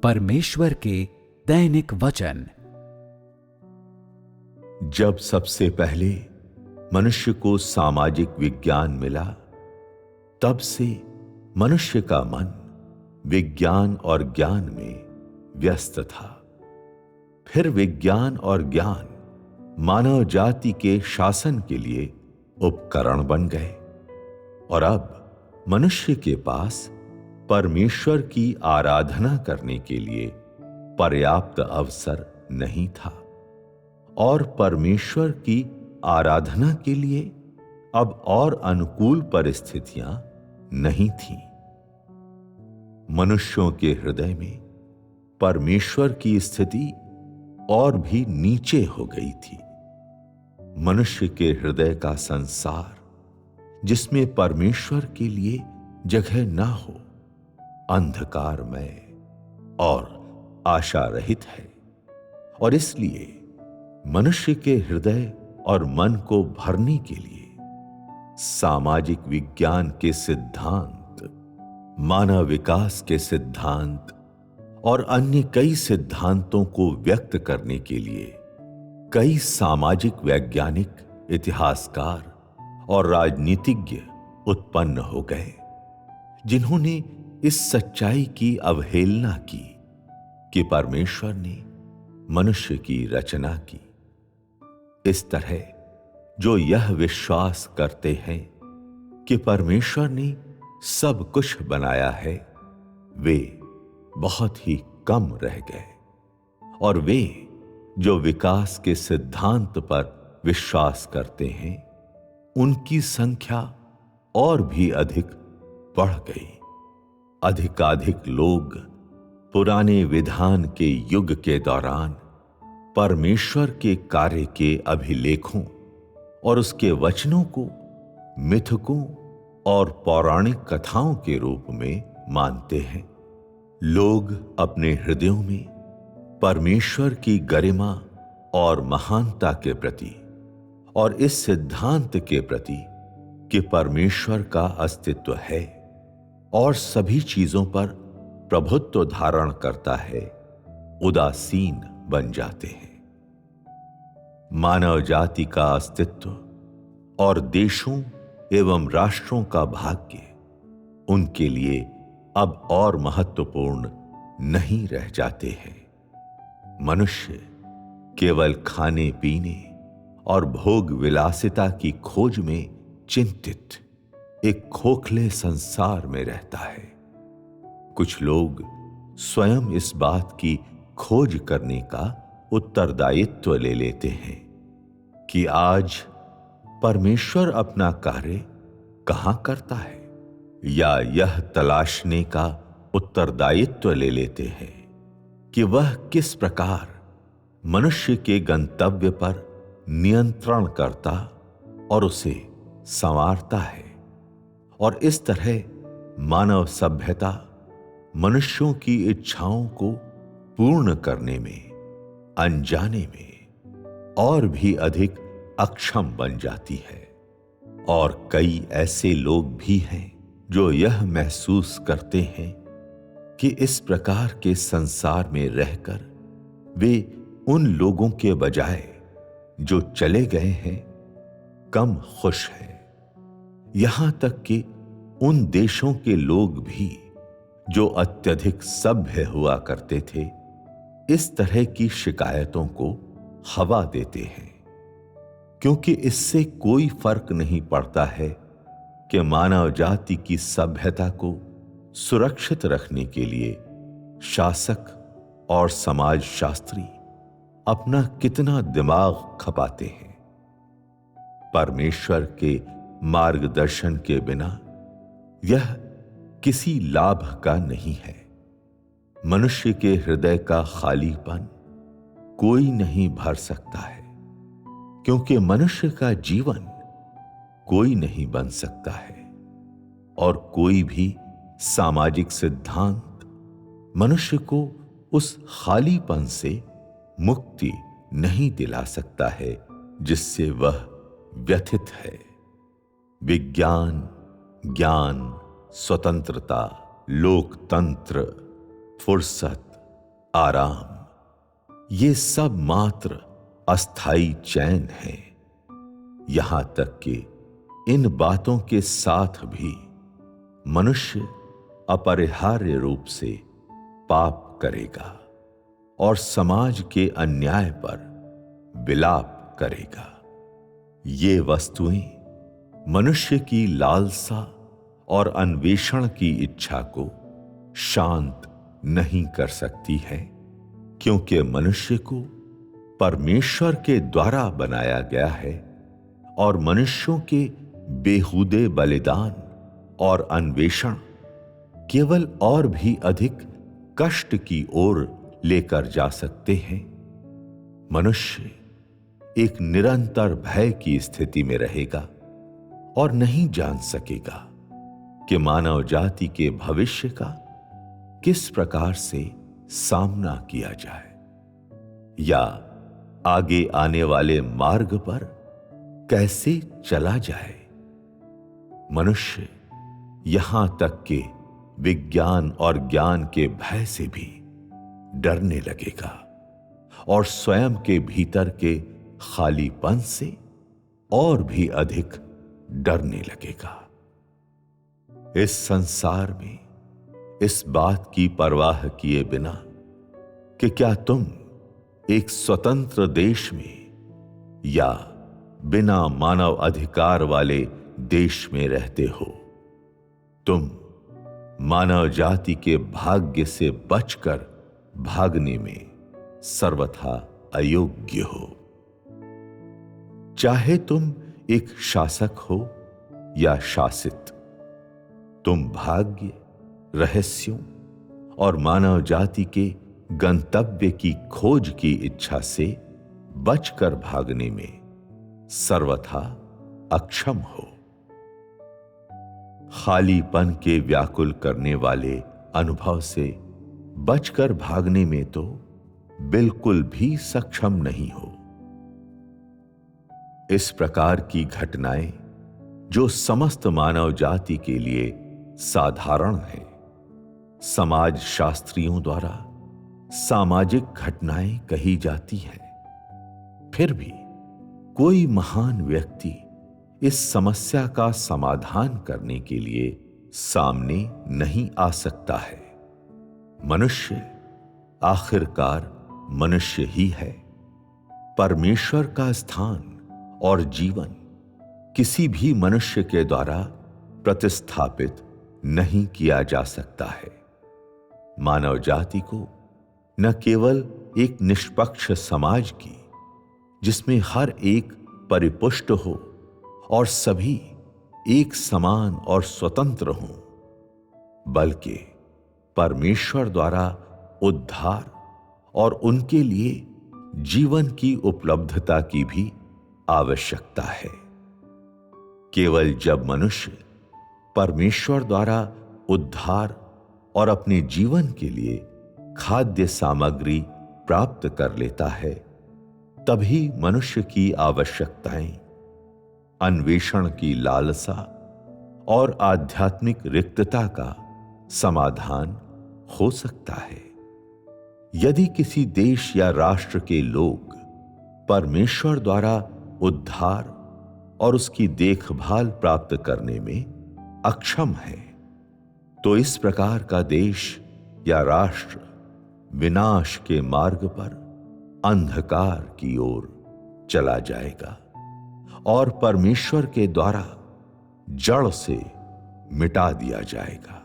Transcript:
परमेश्वर के दैनिक वचन। जब सबसे पहले मनुष्य को सामाजिक विज्ञान मिला, तब से मनुष्य का मन विज्ञान और ज्ञान में व्यस्त था। फिर विज्ञान और ज्ञान मानव जाति के शासन के लिए उपकरण बन गए और अब मनुष्य के पास परमेश्वर की आराधना करने के लिए पर्याप्त अवसर नहीं था और परमेश्वर की आराधना के लिए अब और अनुकूल परिस्थितियां नहीं थीं। मनुष्यों के हृदय में परमेश्वर की स्थिति और भी नीचे हो गई थी। मनुष्य के हृदय का संसार, जिसमें परमेश्वर के लिए जगह ना हो, अंधकारमय और आशा रहित है और इसलिए मनुष्य के हृदय और मन को भरने के लिए सामाजिक विज्ञान के सिद्धांत, मानव विकास के सिद्धांत और अन्य कई सिद्धांतों को व्यक्त करने के लिए कई सामाजिक वैज्ञानिक, इतिहासकार और राजनीतिज्ञ उत्पन्न हो गए, जिन्होंने इस सच्चाई की अवहेलना की कि परमेश्वर ने मनुष्य की रचना की। इस तरह जो यह विश्वास करते हैं कि परमेश्वर ने सब कुछ बनाया है, वे बहुत ही कम रह गए और वे जो विकास के सिद्धांत पर विश्वास करते हैं, उनकी संख्या और भी अधिक बढ़ गई। अधिकाधिक लोग पुराने विधान के युग के दौरान परमेश्वर के कार्य के अभिलेखों और उसके वचनों को मिथकों और पौराणिक कथाओं के रूप में मानते हैं। लोग अपने हृदयों में परमेश्वर की गरिमा और महानता के प्रति और इस सिद्धांत के प्रति कि परमेश्वर का अस्तित्व है और सभी चीजों पर प्रभुत्व धारण करता है, उदासीन बन जाते हैं। मानव जाति का अस्तित्व और देशों एवं राष्ट्रों का भाग्य उनके लिए अब और महत्वपूर्ण नहीं रह जाते हैं। मनुष्य केवल खाने पीने और भोग विलासिता की खोज में चिंतित एक खोखले संसार में रहता है। कुछ लोग स्वयं इस बात की खोज करने का उत्तरदायित्व ले लेते हैं कि आज परमेश्वर अपना कार्य कहां करता है, या यह तलाशने का उत्तरदायित्व ले लेते हैं कि वह किस प्रकार मनुष्य के गंतव्य पर नियंत्रण करता और उसे संवारता है। और इस तरह मानव सभ्यता मनुष्यों की इच्छाओं को पूर्ण करने में, अनजाने में और भी अधिक अक्षम बन जाती है। और कई ऐसे लोग भी हैं जो यह महसूस करते हैं कि इस प्रकार के संसार में रहकर वे उन लोगों के बजाय जो चले गए हैं कम खुश हैं। यहां तक कि उन देशों के लोग भी जो अत्यधिक सभ्य हुआ करते थे, इस तरह की शिकायतों को हवा देते हैं, क्योंकि इससे कोई फर्क नहीं पड़ता है कि मानव जाति की सभ्यता को सुरक्षित रखने के लिए शासक और समाजशास्त्री अपना कितना दिमाग खपाते हैं। परमेश्वर के मार्गदर्शन के बिना यह किसी लाभ का नहीं है। मनुष्य के हृदय का खालीपन कोई नहीं भर सकता है, क्योंकि मनुष्य का जीवन कोई नहीं बन सकता है और कोई भी सामाजिक सिद्धांत मनुष्य को उस खालीपन से मुक्ति नहीं दिला सकता है जिससे वह व्यथित है। विज्ञान, ज्ञान, स्वतंत्रता, लोकतंत्र, फुर्सत आराम, ये सब मात्र अस्थाई चैन है। यहां तक कि इन बातों के साथ भी मनुष्य अपरिहार्य रूप से पाप करेगा और समाज के अन्याय पर विलाप करेगा। ये वस्तुएं मनुष्य की लालसा और अन्वेषण की इच्छा को शांत नहीं कर सकती है, क्योंकि मनुष्य को परमेश्वर के द्वारा बनाया गया है और मनुष्यों के बेहुदे बलिदान और अन्वेषण केवल और भी अधिक कष्ट की ओर लेकर जा सकते हैं। मनुष्य एक निरंतर भय की स्थिति में रहेगा और नहीं जान सकेगा कि मानव जाति के भविष्य का किस प्रकार से सामना किया जाए या आगे आने वाले मार्ग पर कैसे चला जाए। मनुष्य यहां तक कि विज्ञान और ज्ञान के भय से भी डरने लगेगा और स्वयं के भीतर के खालीपन से और भी अधिक डरने लगेगा। इस संसार में इस बात की परवाह किए बिना कि क्या तुम एक स्वतंत्र देश में या बिना मानव अधिकार वाले देश में रहते हो, तुम मानव जाति के भाग्य से बचकर भागने में सर्वथा अयोग्य हो। चाहे तुम एक शासक हो या शासित, तुम भाग्य, रहस्यों और मानव जाति के गंतव्य की खोज की इच्छा से बचकर भागने में सर्वथा अक्षम हो। खालीपन के व्याकुल करने वाले अनुभव से बचकर भागने में तो बिल्कुल भी सक्षम नहीं हो। इस प्रकार की घटनाएं जो समस्त मानव जाति के लिए साधारण है, समाज शास्त्रियों द्वारा सामाजिक घटनाएं कही जाती हैं। फिर भी कोई महान व्यक्ति इस समस्या का समाधान करने के लिए सामने नहीं आ सकता है। मनुष्य आखिरकार मनुष्य ही है। परमेश्वर का स्थान और जीवन किसी भी मनुष्य के द्वारा प्रतिस्थापित नहीं किया जा सकता है। मानव जाति को न केवल एक निष्पक्ष समाज की, जिसमें हर एक परिपुष्ट हो और सभी एक समान और स्वतंत्र हों, बल्कि परमेश्वर द्वारा उद्धार और उनके लिए जीवन की उपलब्धता की भी आवश्यकता है। केवल जब मनुष्य परमेश्वर द्वारा उद्धार और अपने जीवन के लिए खाद्य सामग्री प्राप्त कर लेता है, तभी मनुष्य की आवश्यकताएं, अन्वेषण की लालसा और आध्यात्मिक रिक्तता का समाधान हो सकता है। यदि किसी देश या राष्ट्र के लोग परमेश्वर द्वारा उद्धार और उसकी देखभाल प्राप्त करने में अक्षम है, तो इस प्रकार का देश या राष्ट्र विनाश के मार्ग पर अंधकार की ओर चला जाएगा और परमेश्वर के द्वारा जड़ से मिटा दिया जाएगा।